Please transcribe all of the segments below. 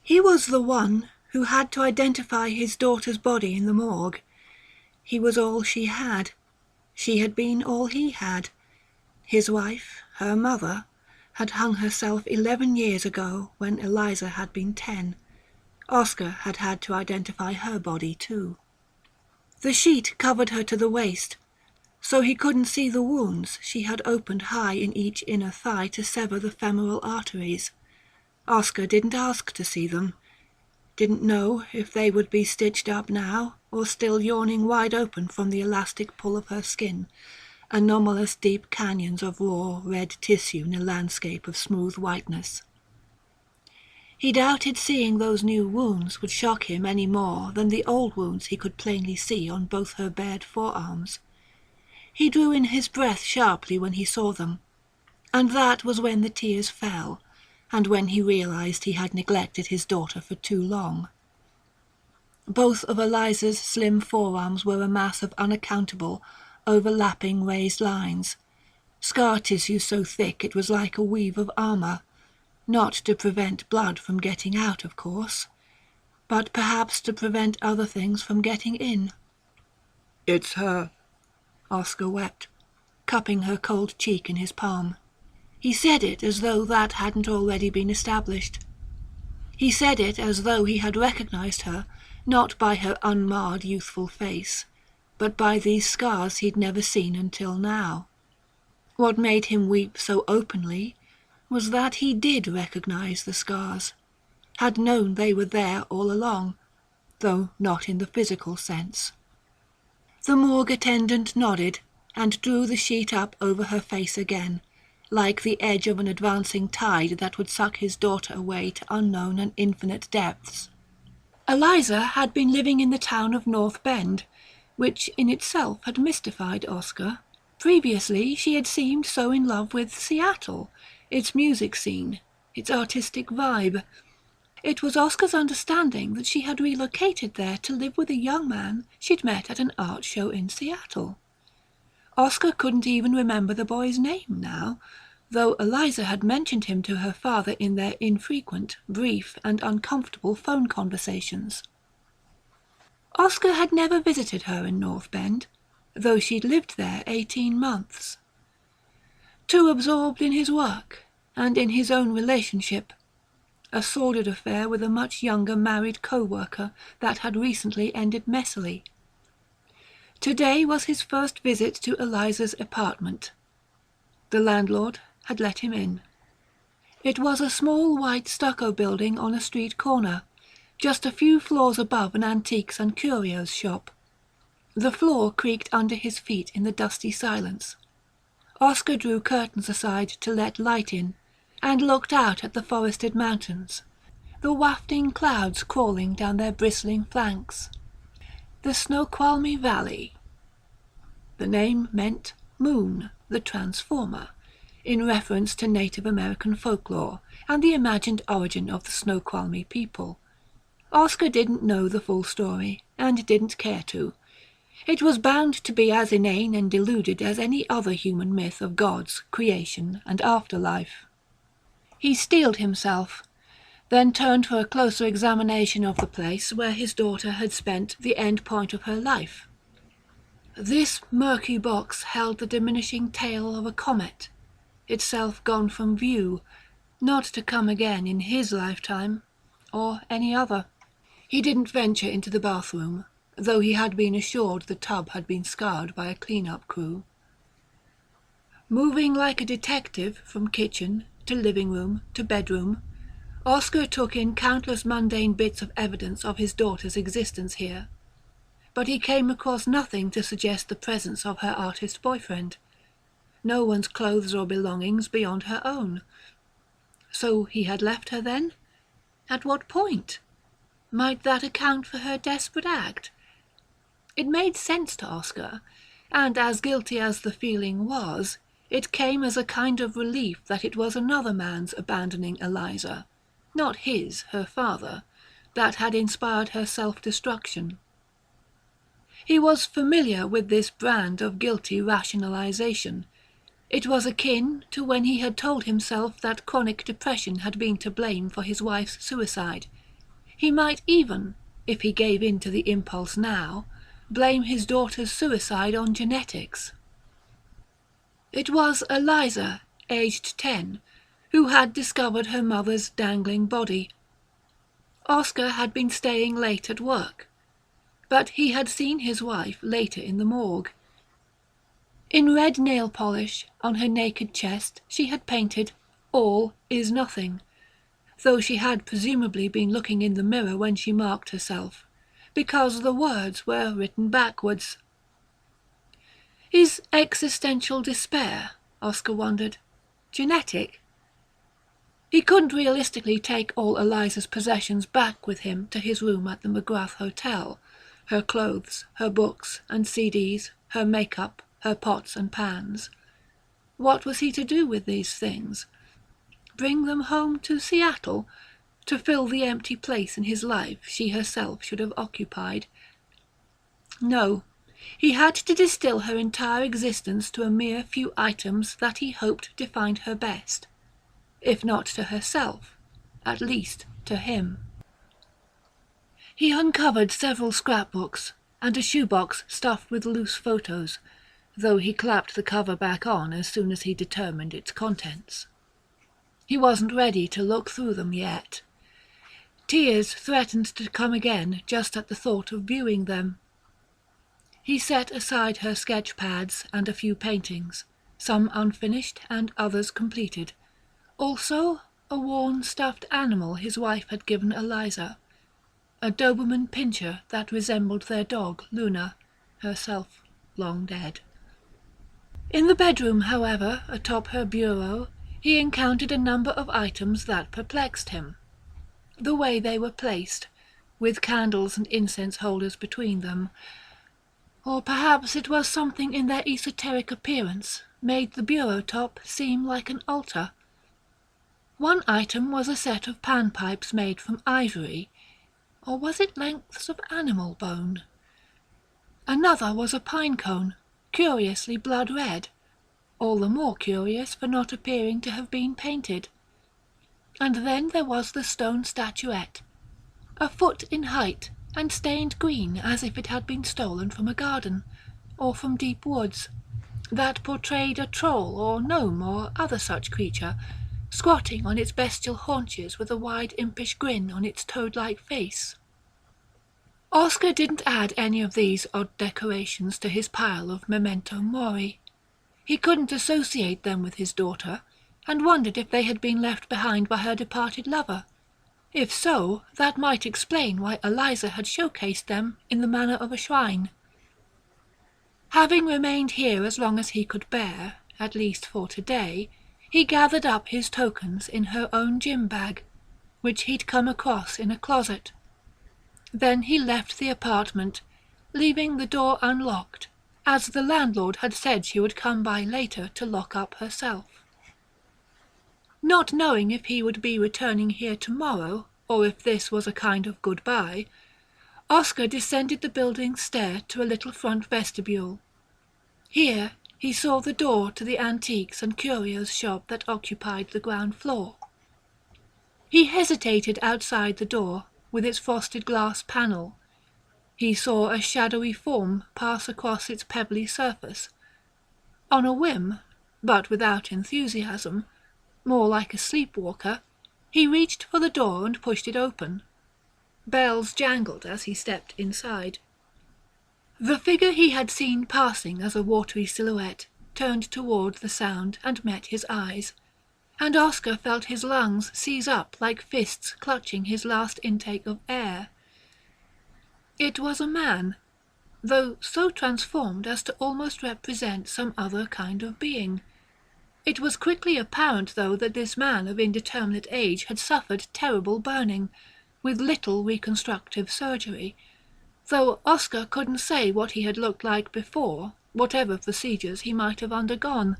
He was the one who had to identify his daughter's body in the morgue. He was all she had. She had been all he had. His wife, her mother, had hung herself 11 years ago when Eliza had been 10. Oscar had had to identify her body too. The sheet covered her to the waist, so he couldn't see the wounds she had opened high in each inner thigh to sever the femoral arteries. Oscar didn't ask to see them, didn't know if they would be stitched up now or still yawning wide open from the elastic pull of her skin, anomalous deep canyons of raw red tissue in a landscape of smooth whiteness. He doubted seeing those new wounds would shock him any more than the old wounds he could plainly see on both her bared forearms. He drew in his breath sharply when he saw them, and that was when the tears fell, and when he realized he had neglected his daughter for too long. Both of Eliza's slim forearms were a mass of unaccountable, overlapping raised lines, scar tissue so thick it was like a weave of armor, not to prevent blood from getting out, of course, but perhaps to prevent other things from getting in. "It's her," Oscar wept, cupping her cold cheek in his palm. He said it as though that hadn't already been established. He said it as though he had recognized her, not by her unmarred youthful face, but by these scars he'd never seen until now. What made him weep so openly was that he did recognize the scars, had known they were there all along, though not in the physical sense. The morgue attendant nodded and drew the sheet up over her face again, like the edge of an advancing tide that would suck his daughter away to unknown and infinite depths. Eliza had been living in the town of North Bend, which in itself had mystified Oscar. Previously she had seemed so in love with Seattle, its music scene, its artistic vibe. It was Oscar's understanding that she had relocated there to live with a young man she'd met at an art show in Seattle. Oscar couldn't even remember the boy's name now, though Eliza had mentioned him to her father in their infrequent, brief, and uncomfortable phone conversations. Oscar had never visited her in North Bend, though she'd lived there 18 months. Too absorbed in his work and in his own relationship, a sordid affair with a much younger married co-worker that had recently ended messily. Today was his first visit to Eliza's apartment. The landlord had let him in. It was a small white stucco building on a street corner, just a few floors above an antiques and curios shop. The floor creaked under his feet in the dusty silence. Oscar drew curtains aside to let light in, and looked out at the forested mountains, the wafting clouds crawling down their bristling flanks. The Snoqualmie Valley. The name meant Moon, the Transformer, in reference to Native American folklore and the imagined origin of the Snoqualmie people. Oscar didn't know the full story, and didn't care to. It was bound to be as inane and deluded as any other human myth of gods, creation, and afterlife. He steeled himself, then turned for a closer examination of the place where his daughter had spent the end point of her life. This murky box held the diminishing tail of a comet, itself gone from view, not to come again in his lifetime, or any other. He didn't venture into the bathroom, though he had been assured the tub had been scoured by a clean-up crew. Moving like a detective from kitchen to living room to bedroom, Oscar took in countless mundane bits of evidence of his daughter's existence here, but he came across nothing to suggest the presence of her artist boyfriend. No one's clothes or belongings beyond her own. So he had left her then? At what point? Might that account for her desperate act? It made sense to Oscar, and as guilty as the feeling was, it came as a kind of relief that it was another man's abandoning Eliza, not his, her father, that had inspired her self-destruction. He was familiar with this brand of guilty rationalization. It was akin to when he had told himself that chronic depression had been to blame for his wife's suicide, He might even, if he gave in to the impulse now, blame his daughter's suicide on genetics. It was Eliza, aged 10, who had discovered her mother's dangling body. Oscar had been staying late at work, but he had seen his wife later in the morgue. In red nail polish on her naked chest she had painted "All is nothing," though she had presumably been looking in the mirror when she marked herself, because the words were written backwards. Is existential despair, Oscar wondered, genetic? He couldn't realistically take all Eliza's possessions back with him to his room at the McGrath Hotel, her clothes, her books and CDs, her makeup, her pots and pans. What was he to do with these things? Bring them home to Seattle, to fill the empty place in his life she herself should have occupied? No, he had to distill her entire existence to a mere few items that he hoped defined her best. If not to herself, at least to him. He uncovered several scrapbooks and a shoebox stuffed with loose photos, though he clapped the cover back on as soon as he determined its contents. He wasn't ready to look through them yet. Tears threatened to come again just at the thought of viewing them. He set aside her sketch pads and a few paintings, some unfinished and others completed. Also a worn stuffed animal his wife had given Eliza, a Doberman pinscher that resembled their dog Luna, herself long dead. In the bedroom, however, atop her bureau, he encountered a number of items that perplexed him. The way they were placed, with candles and incense holders between them, or perhaps it was something in their esoteric appearance, made the bureau top seem like an altar. One item was a set of panpipes made from ivory, or was it lengths of animal bone? Another was a pine cone, curiously blood-red, all the more curious for not appearing to have been painted. And then there was the stone statuette, a foot in height and stained green as if it had been stolen from a garden, or from deep woods, that portrayed a troll or gnome or other such creature, squatting on its bestial haunches with a wide impish grin on its toad-like face. Oscar didn't add any of these odd decorations to his pile of memento mori. He couldn't associate them with his daughter, and wondered if they had been left behind by her departed lover. If so, that might explain why Eliza had showcased them in the manner of a shrine. Having remained here as long as he could bear, at least for today, he gathered up his tokens in her own gym bag, which he'd come across in a closet. Then he left the apartment, leaving the door unlocked, as the landlord had said she would come by later to lock up herself. Not knowing if he would be returning here tomorrow, or if this was a kind of goodbye, Oscar descended the building's stair to a little front vestibule. Here he saw the door to the antiques and curios shop that occupied the ground floor. He hesitated outside the door, with its frosted glass panel. He saw a shadowy form pass across its pebbly surface. On a whim, but without enthusiasm, more like a sleepwalker, he reached for the door and pushed it open. Bells jangled as he stepped inside. The figure he had seen passing as a watery silhouette turned toward the sound and met his eyes, and Oscar felt his lungs seize up like fists clutching his last intake of air. It was a man, though so transformed as to almost represent some other kind of being. It was quickly apparent, though, that this man of indeterminate age had suffered terrible burning, with little reconstructive surgery, though Oscar couldn't say what he had looked like before, whatever procedures he might have undergone.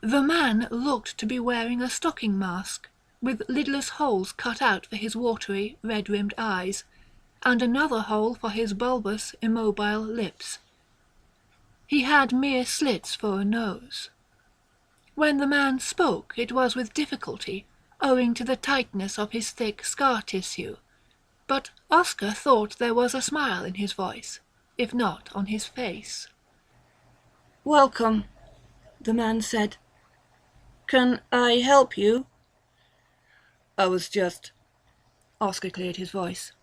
The man looked to be wearing a stocking mask, with lidless holes cut out for his watery, red-rimmed eyes, and another hole for his bulbous, immobile lips. He had mere slits for a nose. When the man spoke, it was with difficulty, owing to the tightness of his thick scar tissue, But Oscar thought there was a smile in his voice, if not on his face. "Welcome," the man said. "Can I help you?" "I was just—" Oscar cleared his voice.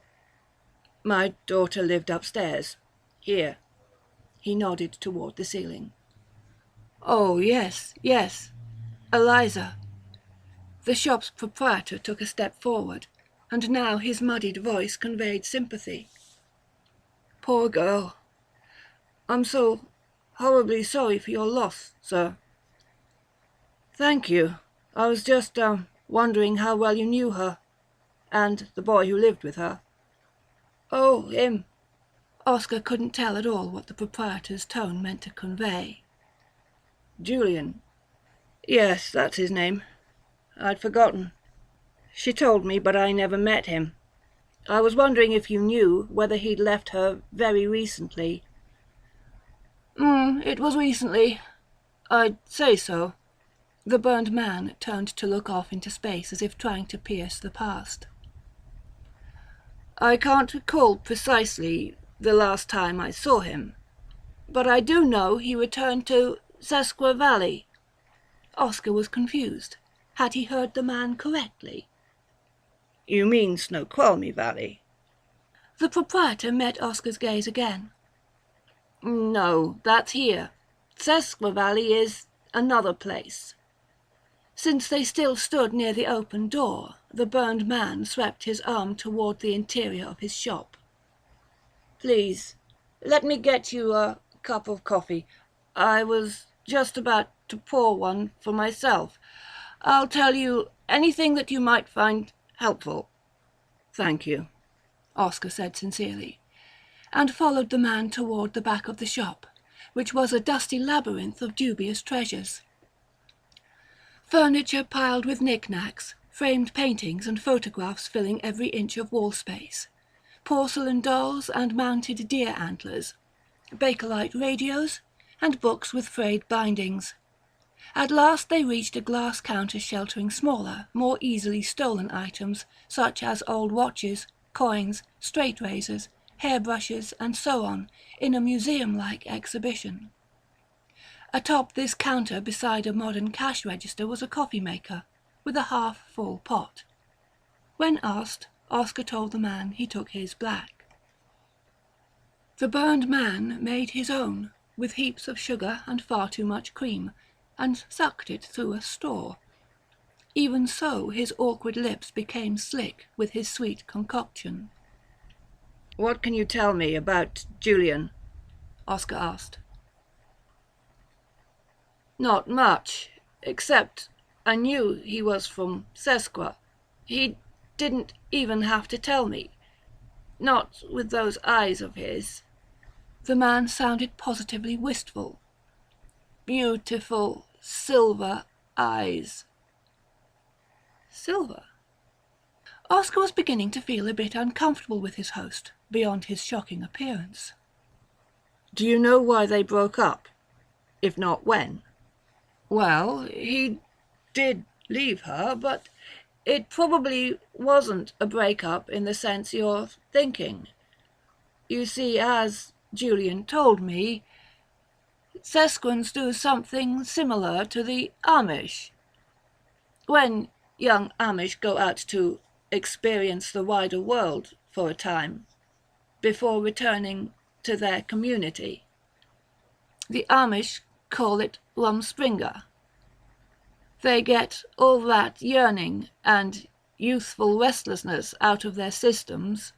"My daughter lived upstairs. Here." He nodded toward the ceiling. "Oh, yes, yes. Eliza." The shop's proprietor took a step forward, and now his muddied voice conveyed sympathy. "Poor girl. I'm so horribly sorry for your loss, sir." "Thank you. I was just, wondering how well you knew her, and the boy who lived with her." "Oh, him." Oscar couldn't tell at all what the proprietor's tone meant to convey. "Julian. Yes, that's his name. I'd forgotten. She told me, but I never met him. I was wondering if you knew whether he'd left her very recently." It was recently. I'd say so." The burned man turned to look off into space as if trying to pierce the past. "I can't recall precisely the last time I saw him, but I do know he returned to Sesqua Valley." Oscar was confused. Had he heard the man correctly? "You mean Snoqualmie Valley?" The proprietor met Oscar's gaze again. "No, that's here. Sesqua Valley is another place." Since they still stood near the open door, the burned man swept his arm toward the interior of his shop. "Please, let me get you a cup of coffee. I was just about to pour one for myself. I'll tell you anything that you might find helpful." "Thank you," Oscar said sincerely, and followed the man toward the back of the shop, which was a dusty labyrinth of dubious treasures. Furniture piled with knickknacks, framed paintings and photographs filling every inch of wall space, porcelain dolls and mounted deer antlers, Bakelite radios, and books with frayed bindings. At last they reached a glass counter sheltering smaller, more easily stolen items, such as old watches, coins, straight razors, hairbrushes, and so on, in a museum-like exhibition. Atop this counter beside a modern cash register was a coffee maker, with a half-full pot. When asked, Oscar told the man he took his black. The burned man made his own, with heaps of sugar and far too much cream, and sucked it through a straw. Even so, his awkward lips became slick with his sweet concoction. "What can you tell me about Julian?" Oscar asked. "Not much, except I knew he was from Sesqua. He didn't even have to tell me. Not with those eyes of his." The man sounded positively wistful. "Beautiful silver eyes." Silver? Oscar was beginning to feel a bit uncomfortable with his host, beyond his shocking appearance. "Do you know why they broke up? If not, when?" "Well, he did leave her, but it probably wasn't a breakup in the sense you're thinking. You see, as Julian told me, Sesquans do something similar to the Amish. When young Amish go out to experience the wider world for a time, before returning to their community. The Amish call it rumspringa. They get all that yearning and youthful restlessness out of their systems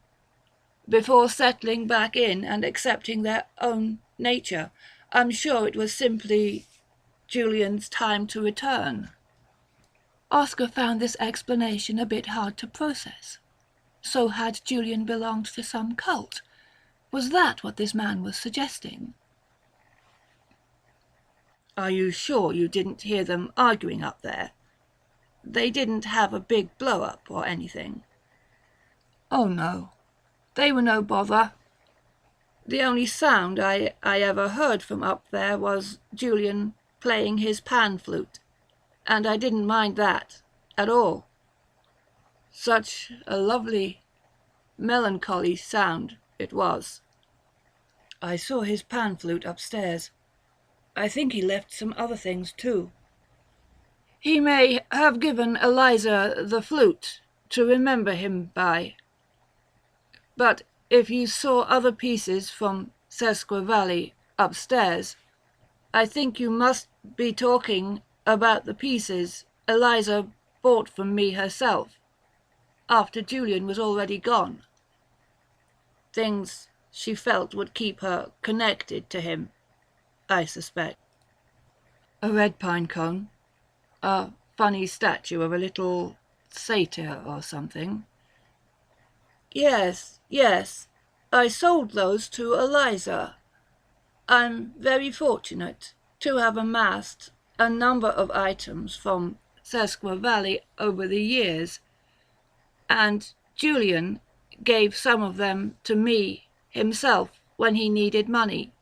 before settling back in and accepting their own nature. I'm sure it was simply Julian's time to return." Oscar found this explanation a bit hard to process. So had Julian belonged to some cult? Was that what this man was suggesting? "Are you sure you didn't hear them arguing up there? They didn't have a big blow-up or anything?" "Oh, no. They were no bother. The only sound I ever heard from up there was Julian playing his pan flute, and I didn't mind that at all. Such a lovely melancholy sound it was. I saw his pan flute upstairs. I think he left some other things too. He may have given Eliza the flute to remember him by. But if you saw other pieces from Sesqua Valley upstairs, I think you must be talking about the pieces Eliza bought from me herself, after Julian was already gone. Things she felt would keep her connected to him, I suspect. A red pine cone, a funny statue of a little satyr or something. Yes, I sold those to Eliza. I'm very fortunate to have amassed a number of items from Sesqua Valley over the years, and Julian gave some of them to me himself when he needed money,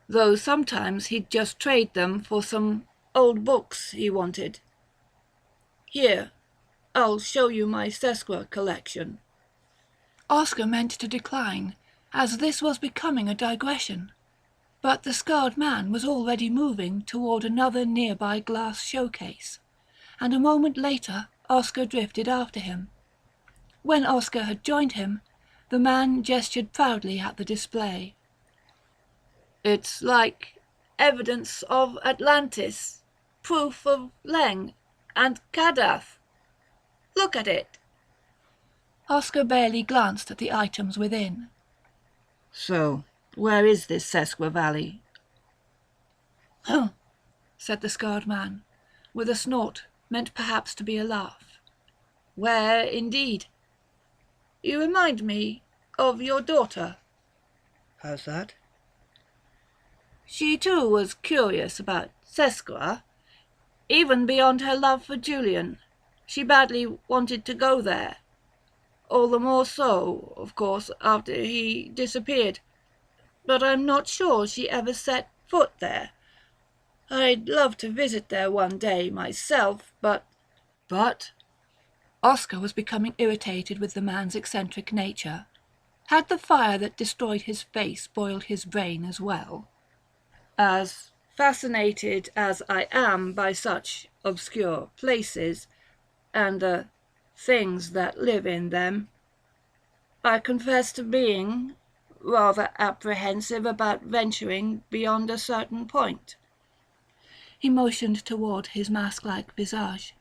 though sometimes he'd just trade them for some old books he wanted. Here, I'll show you my Sesqua collection. Oscar meant to decline, as this was becoming a digression, but the scarred man was already moving toward another nearby glass showcase, and a moment later Oscar drifted after him. When Oscar had joined him, the man gestured proudly at the display. It's like evidence of Atlantis, proof of Leng and Kadath. Look at it. Oscar barely glanced at the items within. So, where is this Sesqua Valley? Huh, said the scarred man, with a snort meant perhaps to be a laugh. Where, indeed? You remind me of your daughter. How's that? She too was curious about Sesqua, even beyond her love for Julian. She badly wanted to go there. All the more so, of course, after he disappeared. But I'm not sure she ever set foot there. I'd love to visit there one day myself, but... But? Oscar was becoming irritated with the man's eccentric nature. Had the fire that destroyed his face boiled his brain as well? As fascinated as I am by such obscure places, and the things that live in them, I confess to being rather apprehensive about venturing beyond a certain point. He motioned toward his mask-like visage.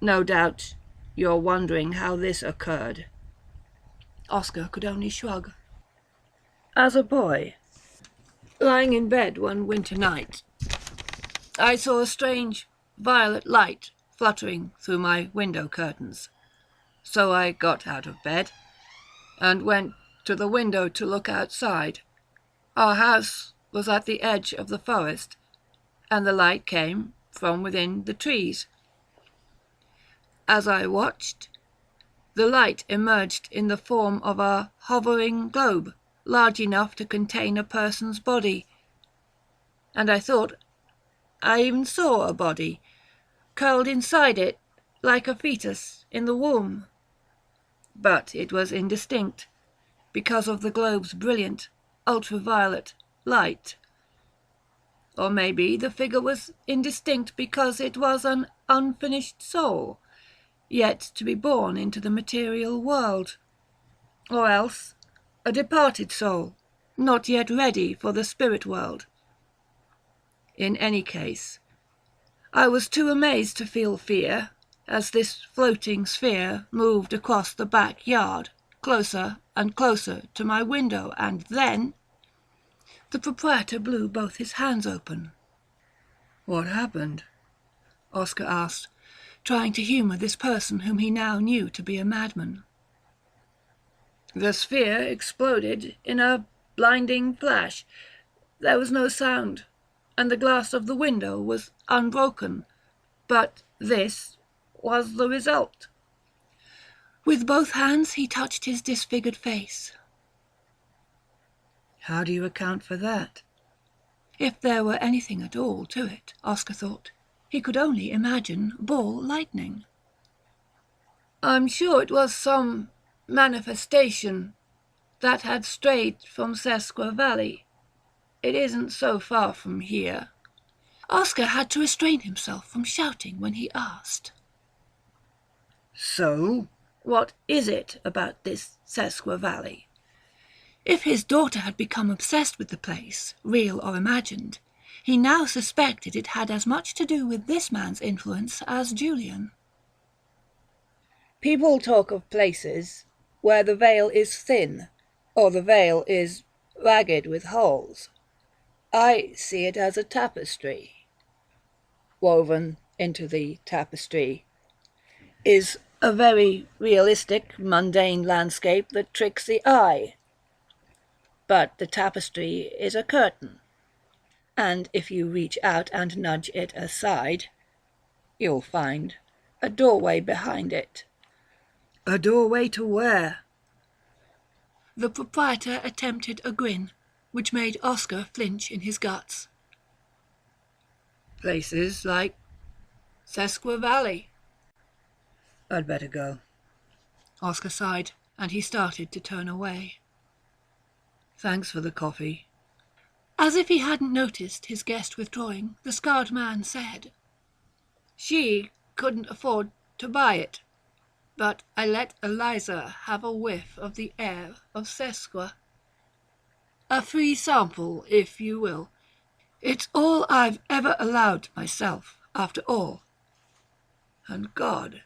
No doubt you're wondering how this occurred. Oscar could only shrug. As a boy, lying in bed one winter night, I saw a strange violet light fluttering through my window curtains. So I got out of bed and went to the window to look outside. Our house was at the edge of the forest, and the light came from within the trees. As I watched, the light emerged in the form of a hovering globe large enough to contain a person's body, and I thought I even saw a body, curled inside it like a fetus in the womb. But it was indistinct, because of the globe's brilliant, ultraviolet light. Or maybe the figure was indistinct because it was an unfinished soul, yet to be born into the material world. Or else a departed soul, not yet ready for the spirit world. In any case, I was too amazed to feel fear, as this floating sphere moved across the backyard, closer and closer to my window, and then... The proprietor blew both his hands open. What happened? Oscar asked, trying to humour this person whom he now knew to be a madman. The sphere exploded in a blinding flash. There was no sound, and the glass of the window was unbroken. But this was the result. With both hands he touched his disfigured face. How do you account for that? If there were anything at all to it, Oscar thought, he could only imagine ball lightning. I'm sure it was some manifestation that had strayed from Sesqua Valley. It isn't so far from here." Oscar had to restrain himself from shouting when he asked. "So, what is it about this Sesqua Valley?" If his daughter had become obsessed with the place, real or imagined, he now suspected it had as much to do with this man's influence as Julian. "People talk of places where the veil is thin, or the veil is ragged with holes. I see it as a tapestry. Woven into the tapestry is a very realistic, mundane landscape that tricks the eye. But the tapestry is a curtain, and if you reach out and nudge it aside, you'll find a doorway behind it." "A doorway to where?" The proprietor attempted a grin, which made Oscar flinch in his guts. "Places like Sesqua Valley." "I'd better go." Oscar sighed, and he started to turn away. "Thanks for the coffee." As if he hadn't noticed his guest withdrawing, the scarred man said, "She couldn't afford to buy it, but I let Eliza have a whiff of the air of Sesqua. A free sample, if you will. It's all I've ever allowed myself, after all. And God,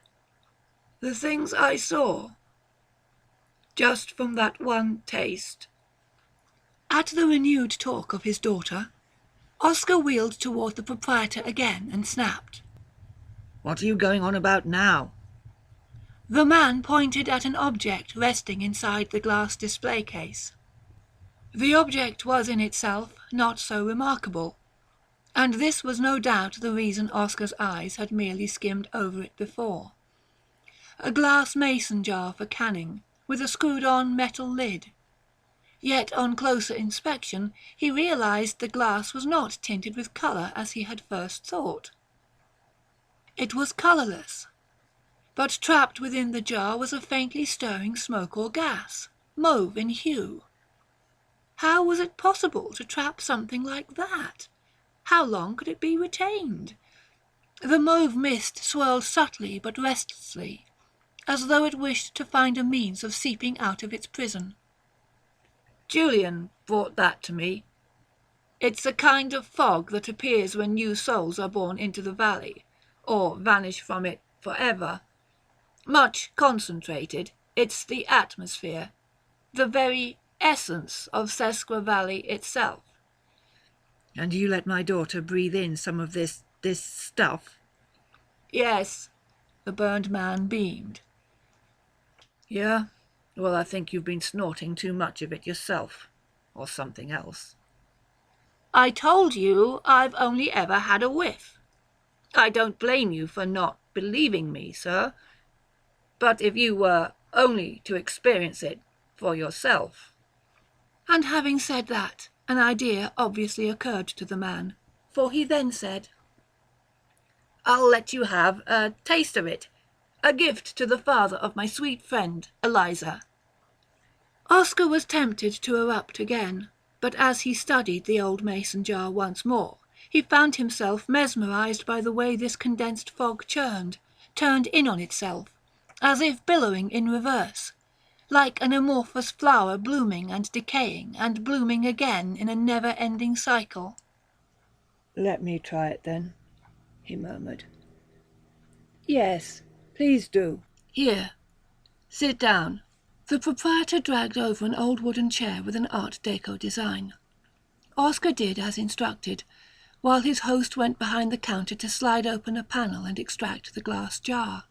the things I saw, just from that one taste." At the renewed talk of his daughter, Oscar wheeled toward the proprietor again and snapped, "What are you going on about now?" The man pointed at an object resting inside the glass display case. The object was in itself not so remarkable, and this was no doubt the reason Oscar's eyes had merely skimmed over it before. A glass mason jar for canning, with a screwed-on metal lid. Yet on closer inspection he realized the glass was not tinted with colour as he had first thought. It was colourless, but trapped within the jar was a faintly stirring smoke or gas, mauve in hue. How was it possible to trap something like that? How long could it be retained? The mauve mist swirled subtly but restlessly, as though it wished to find a means of seeping out of its prison. "Julian brought that to me. It's a kind of fog that appears when new souls are born into the valley, or vanish from it forever. Much concentrated, it's the atmosphere, the very essence of Sesqua Valley itself." "And you let my daughter breathe in some of this stuff?" "Yes," the burned man beamed. "Yeah? Well, I think you've been snorting too much of it yourself, or something else." "I told you I've only ever had a whiff. I don't blame you for not believing me, sir. But if you were only to experience it for yourself—" And having said that, an idea obviously occurred to the man, for he then said, "I'll let you have a taste of it. A gift to the father of my sweet friend, Eliza." Oscar was tempted to erupt again, but as he studied the old mason jar once more, he found himself mesmerized by the way this condensed fog turned in on itself, as if billowing in reverse, like an amorphous flower blooming and decaying and blooming again in a never-ending cycle. "Let me try it then," he murmured. "Yes, please do. Here, sit down." The proprietor dragged over an old wooden chair with an Art Deco design. Oscar did as instructed, while his host went behind the counter to slide open a panel and extract the glass jar.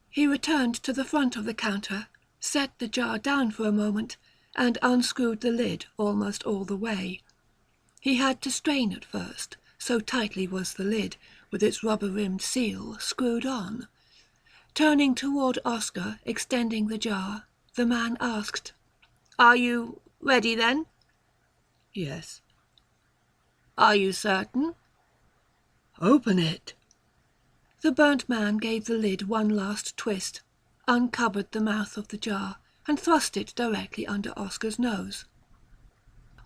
He returned to the front of the counter, set the jar down for a moment, and unscrewed the lid almost all the way. He had to strain at first, so tightly was the lid, with its rubber-rimmed seal, screwed on. Turning toward Oscar, extending the jar, the man asked, "Are you ready then?" "Yes." "Are you certain?" "Open it." The burnt man gave the lid one last twist, uncovered the mouth of the jar, and thrust it directly under Oscar's nose.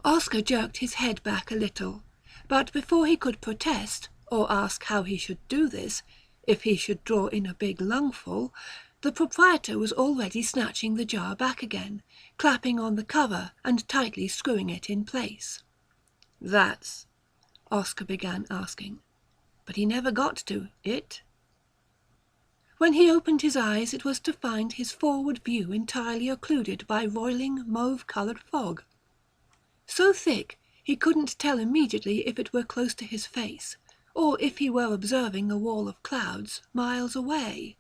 Oscar jerked his head back a little, but before he could protest, or ask how he should do this, if he should draw in a big lungful, the proprietor was already snatching the jar back again, clapping on the cover and tightly screwing it in place. "That's," Oscar began asking, but he never got to it. When he opened his eyes, it was to find his forward view entirely occluded by roiling mauve-coloured fog. So thick he couldn't tell immediately if it were close to his face, or if he were observing a wall of clouds miles away.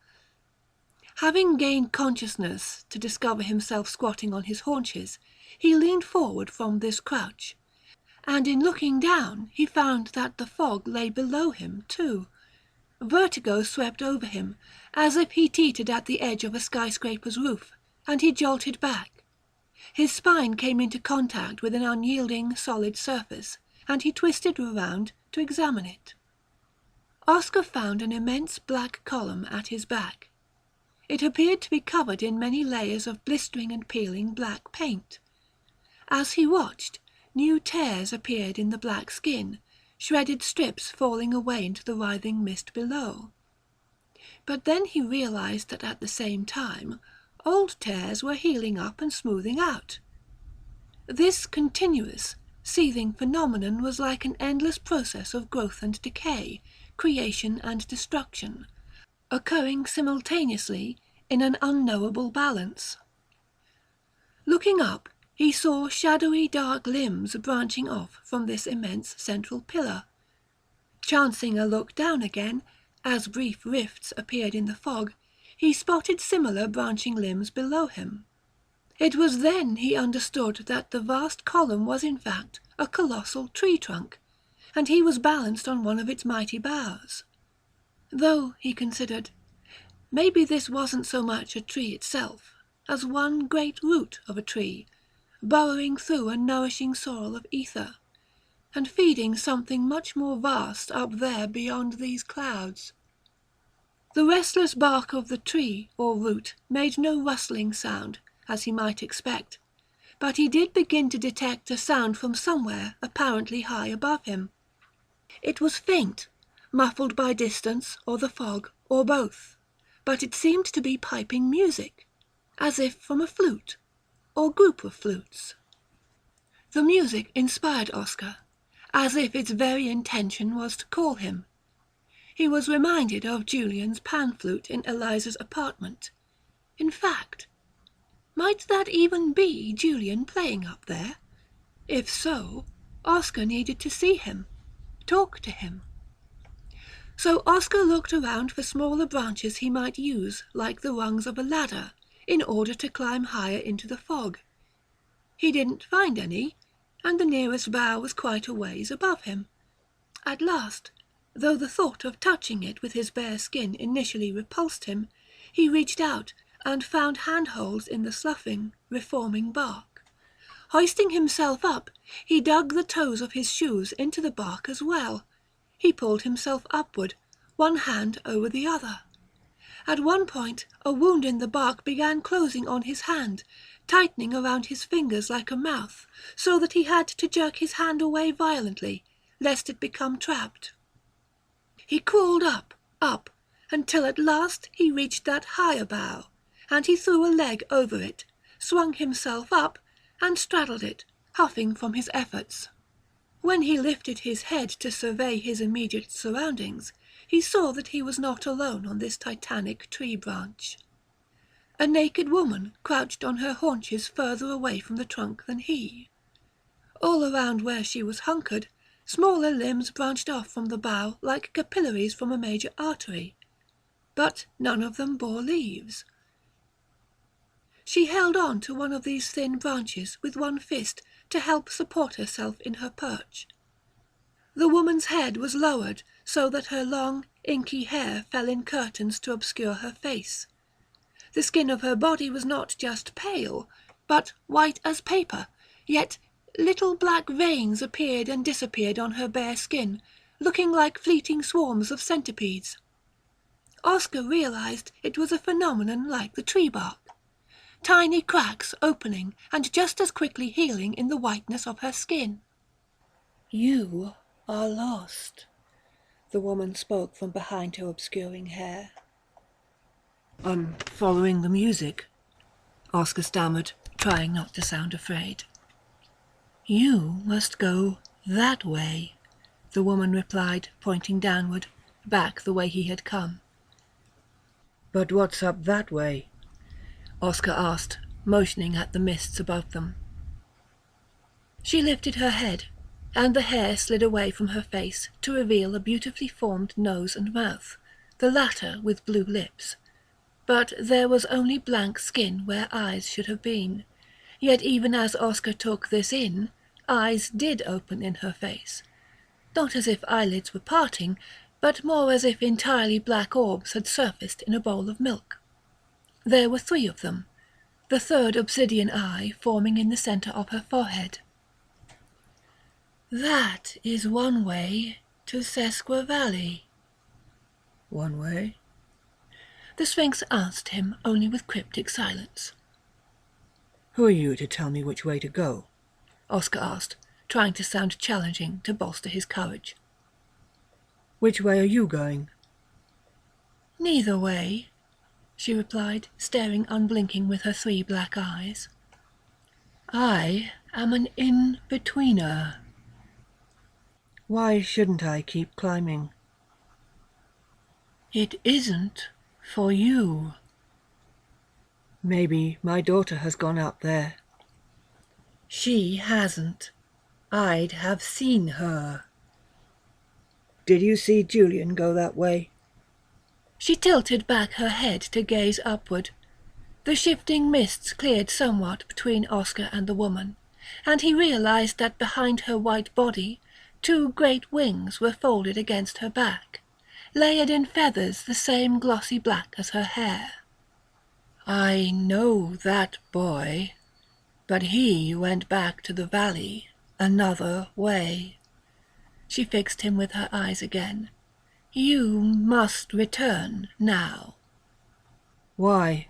Having gained consciousness to discover himself squatting on his haunches, he leaned forward from this crouch, and in looking down he found that the fog lay below him too. Vertigo swept over him, as if he teetered at the edge of a skyscraper's roof, and he jolted back. His spine came into contact with an unyielding, solid surface, and he twisted around to examine it. Oscar found an immense black column at his back. It appeared to be covered in many layers of blistering and peeling black paint. As he watched, new tears appeared in the black skin, shredded strips falling away into the writhing mist below. But then he realized that at the same time, old tears were healing up and smoothing out. This continuous, seething phenomenon was like an endless process of growth and decay, creation and destruction, occurring simultaneously in an unknowable balance. Looking up, he saw shadowy dark limbs branching off from this immense central pillar. Chancing a look down again, as brief rifts appeared in the fog, he spotted similar branching limbs below him. It was then he understood that the vast column was in fact a colossal tree trunk, and he was balanced on one of its mighty boughs. Though, he considered, maybe this wasn't so much a tree itself, as one great root of a tree, burrowing through a nourishing soil of ether, and feeding something much more vast up there beyond these clouds. The restless bark of the tree or root made no rustling sound, as he might expect, but he did begin to detect a sound from somewhere apparently high above him. It was faint, muffled by distance or the fog, or both, but it seemed to be piping music, as if from a flute, or group of flutes. The music inspired Oscar, as if its very intention was to call him. He was reminded of Julian's pan-flute in Eliza's apartment. In fact, might that even be Julian playing up there? If so, Oscar needed to see him, talk to him. So Oscar looked around for smaller branches he might use, like the rungs of a ladder, in order to climb higher into the fog. He didn't find any, and the nearest bough was quite a ways above him. At last, though the thought of touching it with his bare skin initially repulsed him, he reached out and found handholds in the sloughing, reforming bark. Hoisting himself up, he dug the toes of his shoes into the bark as well. He pulled himself upward, one hand over the other. At one point, a wound in the bark began closing on his hand, tightening around his fingers like a mouth, so that he had to jerk his hand away violently, lest it become trapped. He crawled up, until at last he reached that higher bough, and he threw a leg over it, swung himself up, and straddled it, huffing from his efforts. When he lifted his head to survey his immediate surroundings, he saw that he was not alone on this titanic tree branch. A naked woman crouched on her haunches further away from the trunk than he. All around where she was hunkered, smaller limbs branched off from the bough like capillaries from a major artery, but none of them bore leaves. She held on to one of these thin branches with one fist to help support herself in her perch. The woman's head was lowered so that her long, inky hair fell in curtains to obscure her face. The skin of her body was not just pale, but white as paper, yet little black veins appeared and disappeared on her bare skin, looking like fleeting swarms of centipedes. Oscar realized it was a phenomenon like the tree bark. tiny cracks opening and just as quickly healing in the whiteness of her skin. "You are lost," the woman spoke from behind her obscuring hair. "I'm following the music," Oscar stammered, trying not to sound afraid. "You must go that way," the woman replied, pointing downward, back the way he had come. "But what's up that way?" Oscar asked, motioning at the mists above them. She lifted her head, and the hair slid away from her face to reveal a beautifully formed nose and mouth, the latter with blue lips. But there was only blank skin where eyes should have been. Yet even as Oscar took this in, eyes did open in her face. Not as if eyelids were parting, but more as if entirely black orbs had surfaced in a bowl of milk. There were 3 of them, the third obsidian eye forming in the centre of her forehead. "That is one way to Sesqua Valley." "One way?" The Sphinx answered him only with cryptic silence. "Who are you to tell me which way to go?" Oscar asked, trying to sound challenging to bolster his courage. "Which way are you going?" "Neither way," she replied, staring unblinking with her 3 black eyes. "I am an in-betweener." "Why shouldn't I keep climbing?" "It isn't for you." "Maybe my daughter has gone up there." "She hasn't. I'd have seen her." "Did you see Julian go that way?" She tilted back her head to gaze upward. The shifting mists cleared somewhat between Oscar and the woman, and he realized that behind her white body 2 great wings were folded against her back, layered in feathers the same glossy black as her hair. "I know that boy, but he went back to the valley another way." She fixed him with her eyes again. "You must return now." "Why?"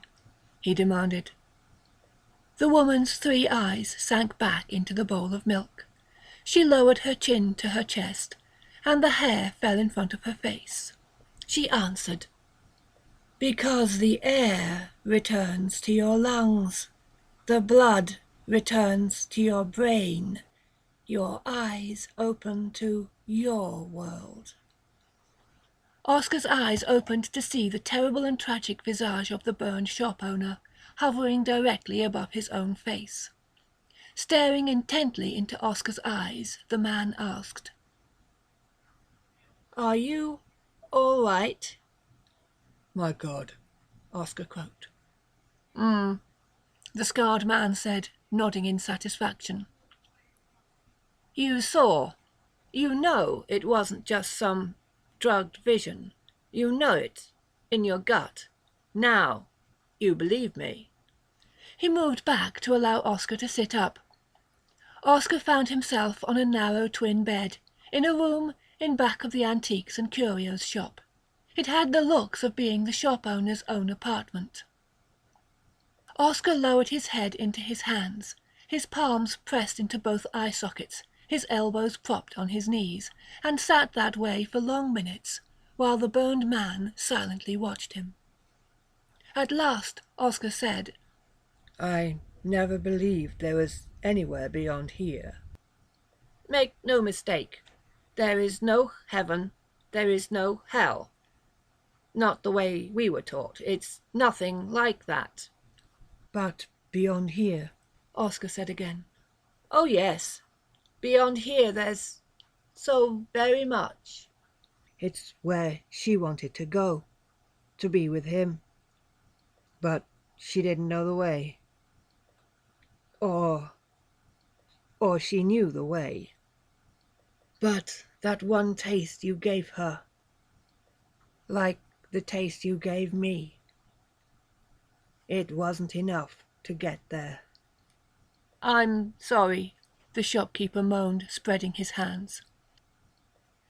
he demanded. The woman's 3 eyes sank back into the bowl of milk. She lowered her chin to her chest, and the hair fell in front of her face. She answered, "Because the air returns to your lungs, the blood returns to your brain, your eyes open to your world." Oscar's eyes opened to see the terrible and tragic visage of the burned shop owner, hovering directly above his own face. Staring intently into Oscar's eyes, the man asked, "Are you all right?" "My God," Oscar croaked. The scarred man said, nodding in satisfaction. "You saw. You know it wasn't just some drugged vision. You know it, in your gut. Now, you believe me." He moved back to allow Oscar to sit up. Oscar found himself on a narrow twin bed, in a room in back of the antiques and curios shop. It had the looks of being the shop owner's own apartment. Oscar lowered his head into his hands, his palms pressed into both eye sockets, his elbows propped on his knees, and sat that way for long minutes, while the burned man silently watched him. At last Oscar said, "I never believed there was anywhere beyond here." "Make no mistake. There is no heaven, there is no hell. Not the way we were taught. It's nothing like that." "But beyond here," Oscar said again. "Oh yes, beyond here there's so very much." "It's where she wanted to go, to be with him. But she didn't know the way. Or she knew the way. But that one taste you gave her, like the taste you gave me, it wasn't enough to get there." "I'm sorry," the shopkeeper moaned, spreading his hands.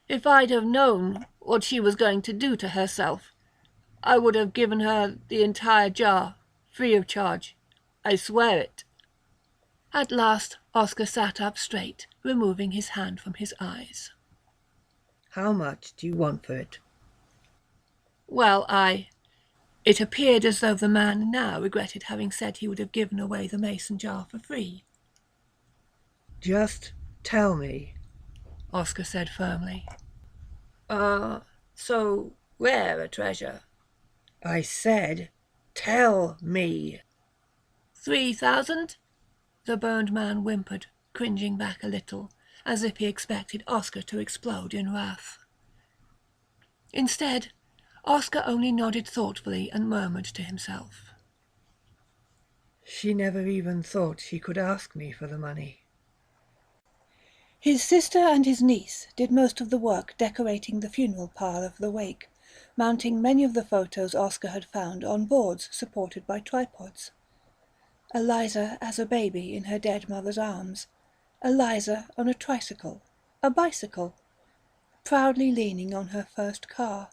"If I'd have known what she was going to do to herself, I would have given her the entire jar, free of charge. I swear it." At last Oscar sat up straight, removing his hand from his eyes. "How much do you want for it?" "Well, It appeared as though the man now regretted having said he would have given away the mason jar for free. "Just tell me," Oscar said firmly. So rare a treasure." "I said, tell me." 3,000? The burned man whimpered, cringing back a little, as if he expected Oscar to explode in wrath. Instead, Oscar only nodded thoughtfully and murmured to himself. "She never even thought she could ask me for the money." His sister and his niece did most of the work decorating the funeral pile of the wake, mounting many of the photos Oscar had found on boards supported by tripods. Eliza as a baby in her dead mother's arms, Eliza on a tricycle, a bicycle, proudly leaning on her first car.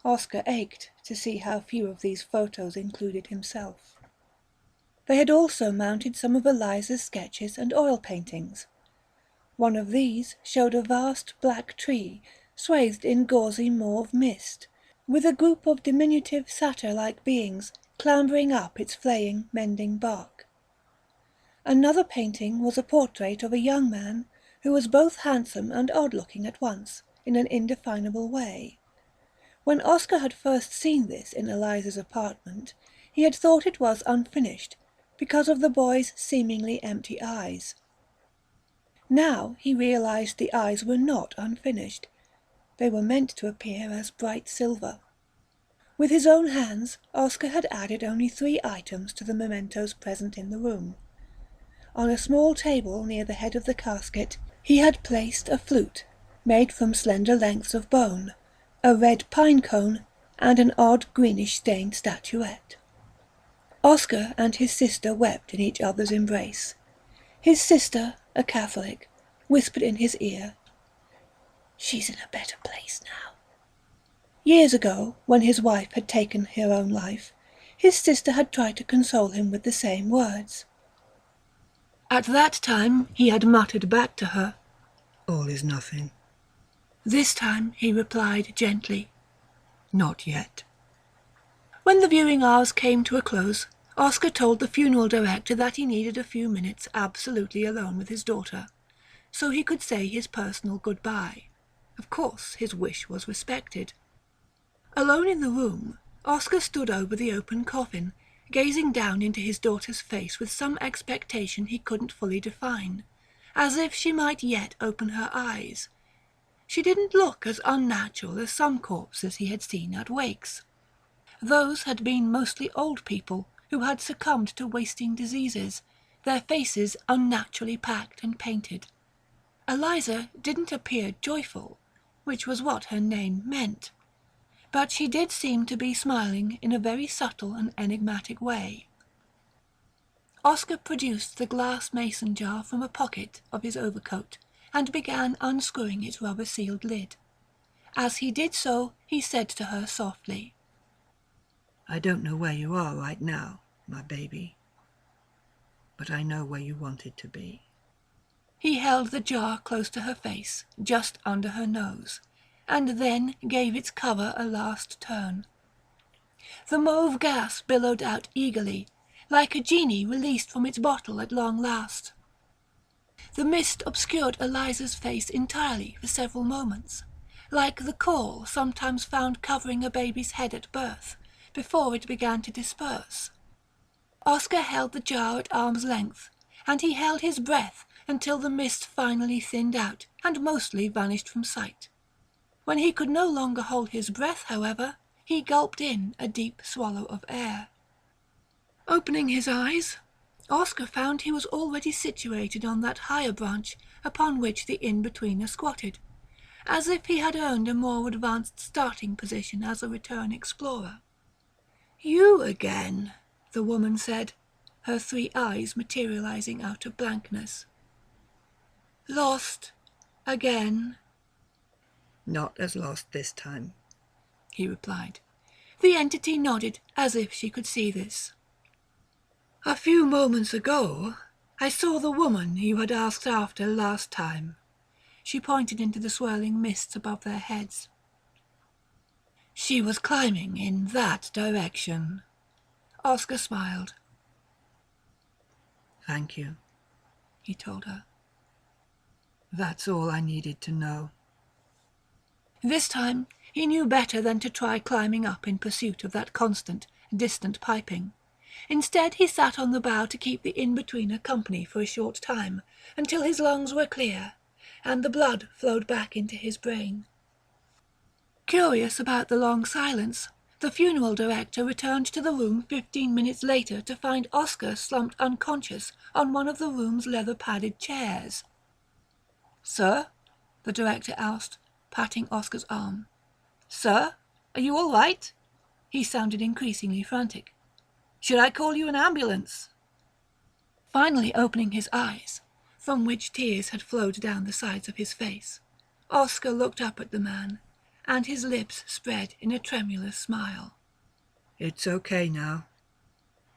Oscar ached to see how few of these photos included himself. They had also mounted some of Eliza's sketches and oil paintings. One of these showed a vast black tree swathed in gauzy mauve mist, with a group of diminutive satyr-like beings clambering up its flaying, mending bark. Another painting was a portrait of a young man who was both handsome and odd-looking at once, in an indefinable way. When Oscar had first seen this in Eliza's apartment, he had thought it was unfinished, because of the boy's seemingly empty eyes. Now he realized the eyes were not unfinished. They were meant to appear as bright silver. With his own hands, Oscar had added only 3 items to the mementos present in the room. On a small table near the head of the casket, he had placed a flute, made from slender lengths of bone, a red pine cone, and an odd greenish-stained statuette. Oscar and his sister wept in each other's embrace. His sister, a Catholic, whispered in his ear, "She's in a better place now." Years ago, when his wife had taken her own life, his sister had tried to console him with the same words. At that time he had muttered back to her, "All is nothing." This time he replied gently, "Not yet." When the viewing hours came to a close, Oscar told the funeral director that he needed a few minutes absolutely alone with his daughter, so he could say his personal goodbye. Of course, his wish was respected. Alone in the room, Oscar stood over the open coffin, gazing down into his daughter's face with some expectation he couldn't fully define, as if she might yet open her eyes. She didn't look as unnatural as some corpses he had seen at wakes. Those had been mostly old people who had succumbed to wasting diseases, their faces unnaturally packed and painted. Eliza didn't appear joyful, which was what her name meant, but she did seem to be smiling in a very subtle and enigmatic way. Oscar produced the glass mason jar from a pocket of his overcoat and began unscrewing its rubber-sealed lid. As he did so, he said to her softly, "I don't know where you are right now, my baby, but I know where you wanted to be." He held the jar close to her face, just under her nose, and then gave its cover a last turn. The mauve gas billowed out eagerly, like a genie released from its bottle at long last. The mist obscured Eliza's face entirely for several moments, like the caul sometimes found covering a baby's head at birth, before it began to disperse. Oscar held the jar at arm's length, and he held his breath until the mist finally thinned out and mostly vanished from sight. When he could no longer hold his breath, however, he gulped in a deep swallow of air. Opening his eyes, Oscar found he was already situated on that higher branch upon which the in-betweener squatted, as if he had earned a more advanced starting position as a return explorer. "You again," the woman said, her 3 eyes materializing out of blankness. "Lost again?" "Not as lost this time," he replied. The entity nodded as if she could see this. A few moments ago, I saw the woman you had asked after last time. She pointed into the swirling mists above their heads. She was climbing in that direction. Oscar smiled. Thank you, he told her. That's all I needed to know. This time, he knew better than to try climbing up in pursuit of that constant, distant piping. Instead, he sat on the bough to keep the in-betweener company for a short time, until his lungs were clear, and the blood flowed back into his brain. Curious about the long silence, the funeral director returned to the room 15 minutes later to find Oscar slumped unconscious on one of the room's leather-padded chairs. "Sir?" the director asked, patting Oscar's arm. "Sir, are you all right?" He sounded increasingly frantic. "Should I call you an ambulance?" Finally opening his eyes, from which tears had flowed down the sides of his face, Oscar looked up at the man, and his lips spread in a tremulous smile. "It's okay now,"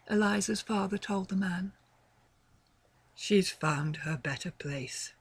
Eliza's father told the man. "She's found her better place."